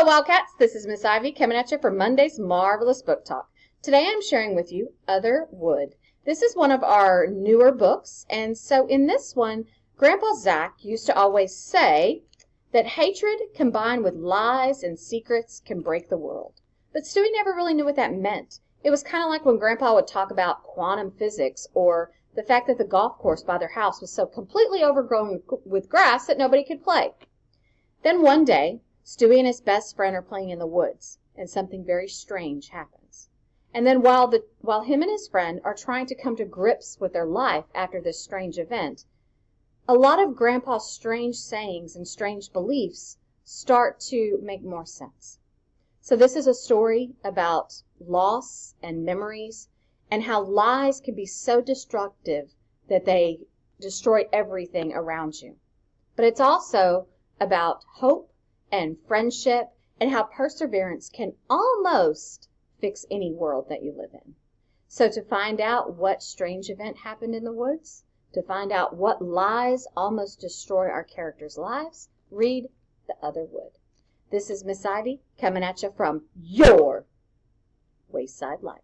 Wildcats. This is Miss Ivy coming at you for Monday's Marvelous Book Talk. Today I'm sharing with you Other Wood. This is one of our newer books, and so in this one, Grandpa Zach used to always say that hatred combined with lies and secrets can break the world. But Stewie never really knew what that meant. It was kind of like when Grandpa would talk about quantum physics or the fact that the golf course by their house was so completely overgrown with grass that nobody could play. Then one day, Stewie and his best friend are playing in the woods, and something very strange happens. And then while him and his friend are trying to come to grips with their life after this strange event, a lot of Grandpa's strange sayings and strange beliefs start to make more sense. So this is a story about loss and memories and how lies can be so destructive that they destroy everything around you. But it's also about hope and friendship and how perseverance can almost fix any world that you live in. So to find out what strange event happened in the woods, to find out what lies almost destroy our characters' lives, read The Other Wood. This is Miss Ivy coming at you from your Wayside Life.